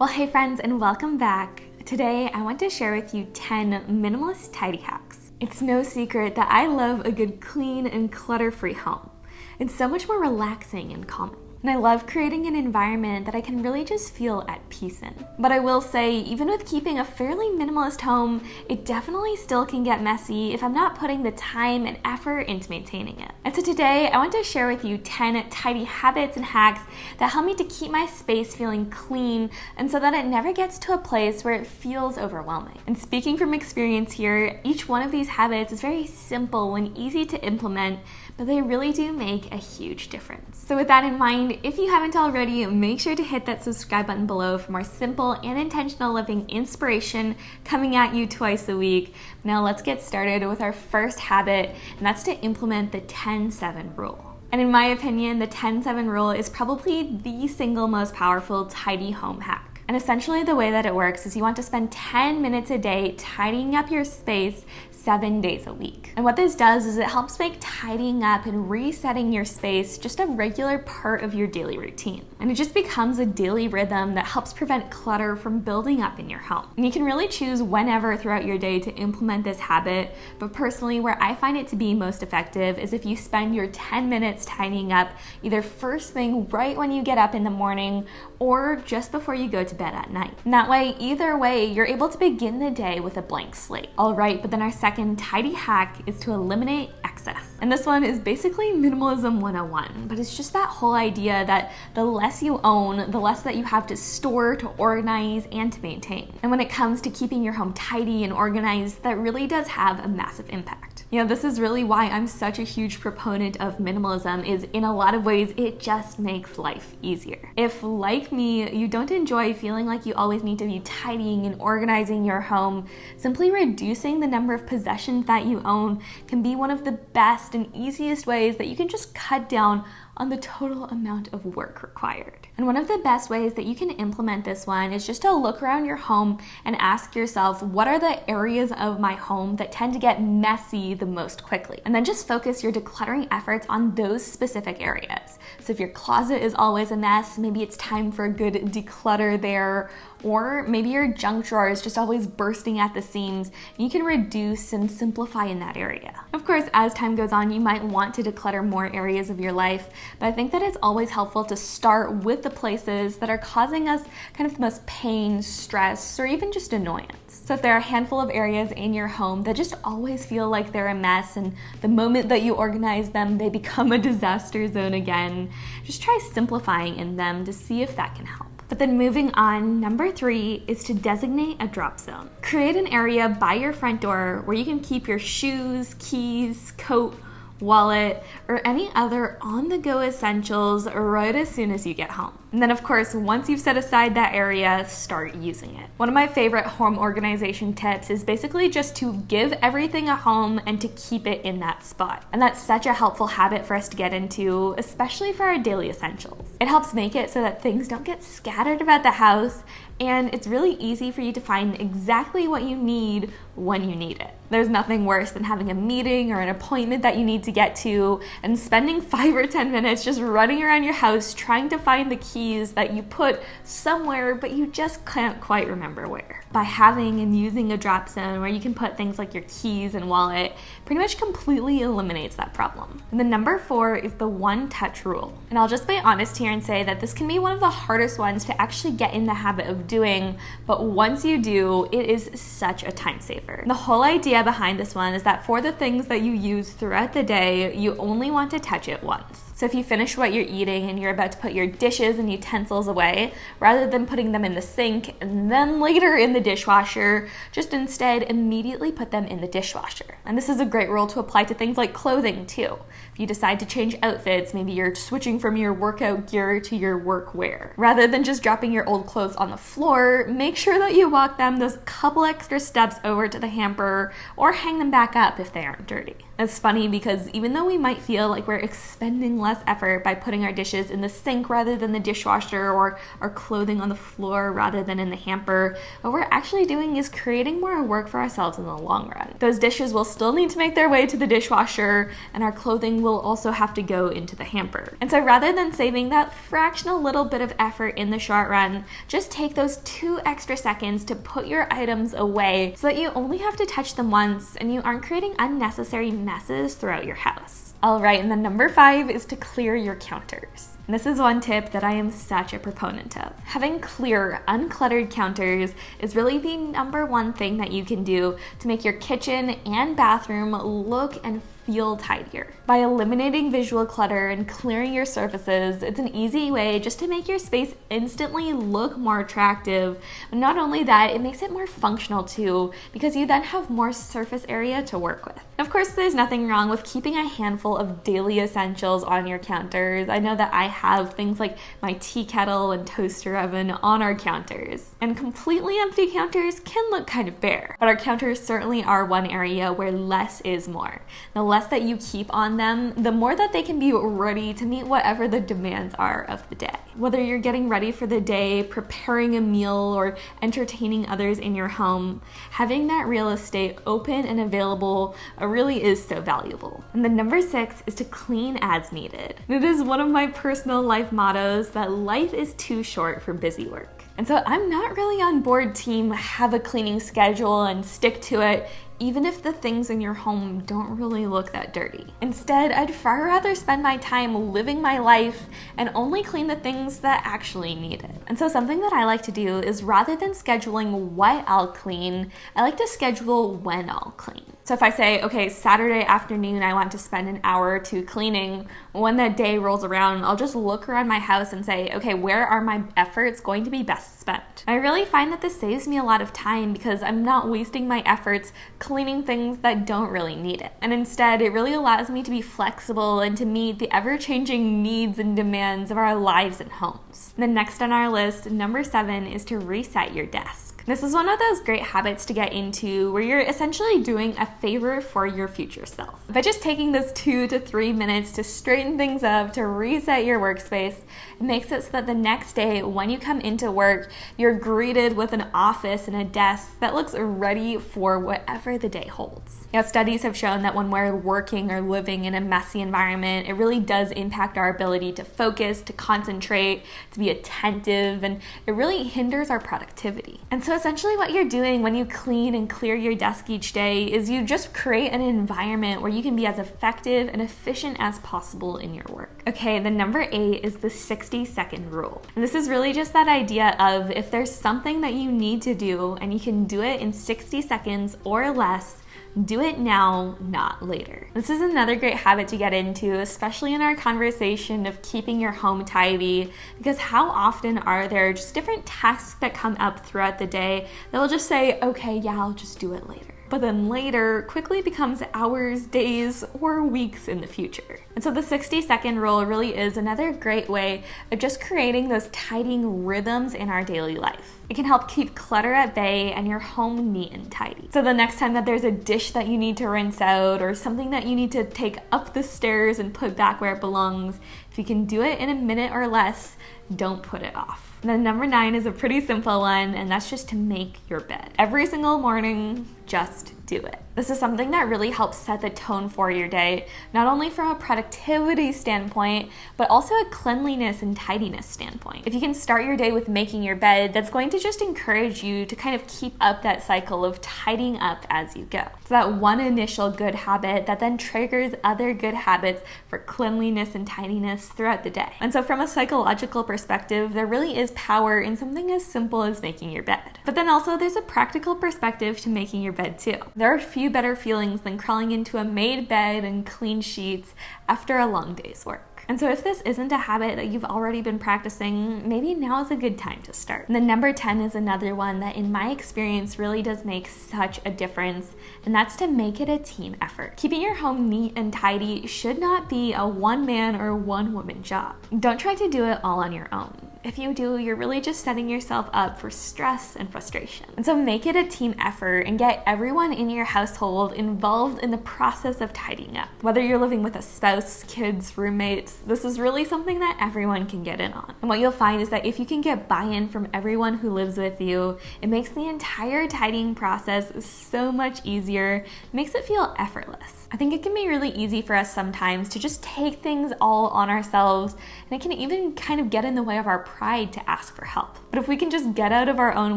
Well, hey friends, and welcome back. Today, I want to share with you 10 minimalist tidy hacks. It's no secret that I love a good clean and clutter-free home. It's so much more relaxing and calming. And I love creating an environment that I can really just feel at peace in. But I will say, even with keeping a fairly minimalist home, it definitely still can get messy if I'm not putting the time and effort into maintaining it. And so today, I want to share with you 10 tidy habits and hacks that help me to keep my space feeling clean and so that it never gets to a place where it feels overwhelming. And speaking from experience here, each one of these habits is very simple and easy to implement, but they really do make a huge difference. So with that in mind, if you haven't already, make sure to hit that subscribe button below for more simple and intentional living inspiration coming at you twice a week. Now let's get started with our first habit, and that's to implement the 10-7 rule. And in my opinion, the 10-7 rule is probably the single most powerful tidy home hack. And essentially the way that it works is you want to spend 10 minutes a day tidying up your space 7 days a week. And what this does is it helps make tidying up and resetting your space just a regular part of your daily routine. And it just becomes a daily rhythm that helps prevent clutter from building up in your home. And you can really choose whenever throughout your day to implement this habit, but personally where I find it to be most effective is if you spend your 10 minutes tidying up either first thing right when you get up in the morning or just before you go to bed at night. And that way, either way, you're able to begin the day with a blank slate. All right, but then our second tidy hack is to eliminate excess. And this one is basically minimalism 101, but it's just that whole idea that the less you own, the less that you have to store, to organize, and to maintain. And when it comes to keeping your home tidy and organized, that really does have a massive impact. You know, this is really why I'm such a huge proponent of minimalism, is in a lot of ways, it just makes life easier. If, like me, you don't enjoy feeling like you always need to be tidying and organizing your home, simply reducing the number of possessions that you own can be one of the best and easiest ways that you can just cut down on the total amount of work required. And one of the best ways that you can implement this one is just to look around your home and ask yourself, what are the areas of my home that tend to get messy the most quickly? And then just focus your decluttering efforts on those specific areas. So if your closet is always a mess, maybe it's time for a good declutter there. Or maybe your junk drawer is just always bursting at the seams. You can reduce and simplify in that area. Of course, as time goes on, you might want to declutter more areas of your life, but I think that it's always helpful to start with the places that are causing us kind of the most pain, stress, or even just annoyance. So if there are a handful of areas in your home that just always feel like they're a mess, and the moment that you organize them, they become a disaster zone again, just try simplifying in them to see if that can help. But then moving on, number 3 is to designate a drop zone. Create an area by your front door where you can keep your shoes, keys, coat, wallet, or any other on-the-go essentials right as soon as you get home. And then of course, once you've set aside that area, start using it. One of my favorite home organization tips is basically just to give everything a home and to keep it in that spot. And that's such a helpful habit for us to get into, especially for our daily essentials. It helps make it so that things don't get scattered about the house, and it's really easy for you to find exactly what you need when you need it. There's nothing worse than having a meeting or an appointment that you need to get to and spending 5 or 10 minutes just running around your house trying to find the keys that you put somewhere, but you just can't quite remember where. By having and using a drop zone where you can put things like your keys and wallet, pretty much completely eliminates that problem. And the number 4 is the one-touch rule. And I'll just be honest here and say that this can be one of the hardest ones to actually get in the habit of doing, but once you do, it is such a time saver. The whole idea behind this one is that for the things that you use throughout the day, you only want to touch it once. So if you finish what you're eating and you're about to put your dishes and utensils away, rather than putting them in the sink and then later in the dishwasher, just instead immediately put them in the dishwasher. And this is a great rule to apply to things like clothing too. If you decide to change outfits, maybe you're switching from your workout gear to your work wear. Rather than just dropping your old clothes on the floor, make sure that you walk them those couple extra steps over to the hamper or hang them back up if they aren't dirty. It's funny because even though we might feel like we're expending less effort by putting our dishes in the sink rather than the dishwasher, or our clothing on the floor rather than in the hamper, what we're actually doing is creating more work for ourselves in the long run. Those dishes will still need to make their way to the dishwasher, and our clothing will also have to go into the hamper. And so rather than saving that fractional little bit of effort in the short run, just take those 2 extra seconds to put your items away so that you only have to touch them once and you aren't creating unnecessary messes throughout your house. All right, and then number 5 is to clear your counters. And this is one tip that I am such a proponent of. Having clear, uncluttered counters is really the number one thing that you can do to make your kitchen and bathroom look and feel tidier. By eliminating visual clutter and clearing your surfaces, it's an easy way just to make your space instantly look more attractive. But not only that, it makes it more functional too, because you then have more surface area to work with. Of course, there's nothing wrong with keeping a handful of daily essentials on your counters. I know that I have things like my tea kettle and toaster oven on our counters. And completely empty counters can look kind of bare. But our counters certainly are one area where less is more. The less that you keep on them, the more that they can be ready to meet whatever the demands are of the day. Whether you're getting ready for the day, preparing a meal, or entertaining others in your home, having that real estate open and available really is so valuable. And the number 6 is to clean as needed. And it is one of my personal life mottos that life is too short for busy work. And so I'm not really on board team have a cleaning schedule and stick to it, even if the things in your home don't really look that dirty. Instead, I'd far rather spend my time living my life and only clean the things that actually need it. And so something that I like to do is, rather than scheduling what I'll clean, I like to schedule when I'll clean. So if I say, okay, Saturday afternoon, I want to spend an hour or 2 cleaning, when that day rolls around, I'll just look around my house and say, okay, where are my efforts going to be best spent? I really find that this saves me a lot of time because I'm not wasting my efforts cleaning things that don't really need it. And instead, it really allows me to be flexible and to meet the ever-changing needs and demands of our lives and homes. And then next on our list, number 7, is to reset your desk. This is one of those great habits to get into where you're essentially doing a favor for your future self. By just taking those 2 to 3 minutes to straighten things up, to reset your workspace, it makes it so that the next day when you come into work, you're greeted with an office and a desk that looks ready for whatever the day holds. Now, studies have shown that when we're working or living in a messy environment, it really does impact our ability to focus, to concentrate, to be attentive, and it really hinders our productivity. And so essentially what you're doing when you clean and clear your desk each day is you just create an environment where you can be as effective and efficient as possible in your work. Okay, the number 8 is the 60-second rule. And this is really just that idea of, if there's something that you need to do and you can do it in 60 seconds or less, do it now, not later. This is another great habit to get into, especially in our conversation of keeping your home tidy, because how often are there just different tasks that come up throughout the day that will just say, okay, yeah, I'll just do it later. But then later quickly becomes hours, days, or weeks in the future. And so the 60-second rule really is another great way of just creating those tidying rhythms in our daily life. It can help keep clutter at bay and your home neat and tidy. So the next time that there's a dish that you need to rinse out, or something that you need to take up the stairs and put back where it belongs, if you can do it in a minute or less, don't put it off. And then number 9 is a pretty simple one, and that's just to make your bed. Every single morning, just do it. This is something that really helps set the tone for your day, not only from a productivity standpoint, but also a cleanliness and tidiness standpoint. If you can start your day with making your bed, that's going to just encourage you to kind of keep up that cycle of tidying up as you go. So that one initial good habit that then triggers other good habits for cleanliness and tidiness throughout the day. And so from a psychological perspective, there really is power in something as simple as making your bed. But then also there's a practical perspective to making your bed too. There are few better feelings than crawling into a made bed and clean sheets after a long day's work. And so if this isn't a habit that you've already been practicing, maybe now is a good time to start. And then number 10 is another one that in my experience really does make such a difference, and that's to make it a team effort. Keeping your home neat and tidy should not be a one-man or one-woman job. Don't try to do it all on your own. If you do, you're really just setting yourself up for stress and frustration. And so make it a team effort and get everyone in your household involved in the process of tidying up. Whether you're living with a spouse, kids, roommates, this is really something that everyone can get in on. And what you'll find is that if you can get buy-in from everyone who lives with you, it makes the entire tidying process so much easier, it makes it feel effortless. I think it can be really easy for us sometimes to just take things all on ourselves, and it can even kind of get in the way of our pride to ask for help. But if we can just get out of our own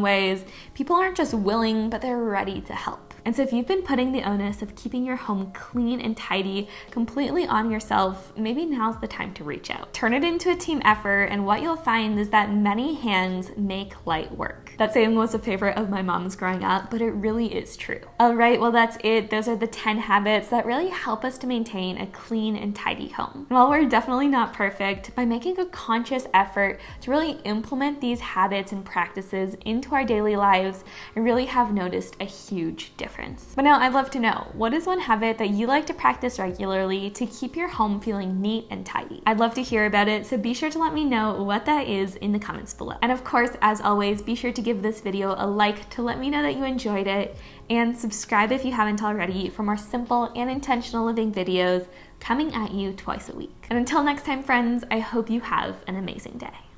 ways, people aren't just willing, but they're ready to help. And so if you've been putting the onus of keeping your home clean and tidy completely on yourself, maybe now's the time to reach out. Turn it into a team effort, and what you'll find is that many hands make light work. That saying was a favorite of my mom's growing up, but it really is true. All right, well that's it. Those are the 10 habits that really help us to maintain a clean and tidy home. And while we're definitely not perfect, by making a conscious effort to really implement these habits and practices into our daily lives, I really have noticed a huge difference. But now I'd love to know, what is one habit that you like to practice regularly to keep your home feeling neat and tidy? I'd love to hear about it, so be sure to let me know what that is in the comments below. And of course, as always, be sure to give this video a like to let me know that you enjoyed it, and subscribe if you haven't already for more simple and intentional living videos coming at you twice a week. And until next time, friends, I hope you have an amazing day.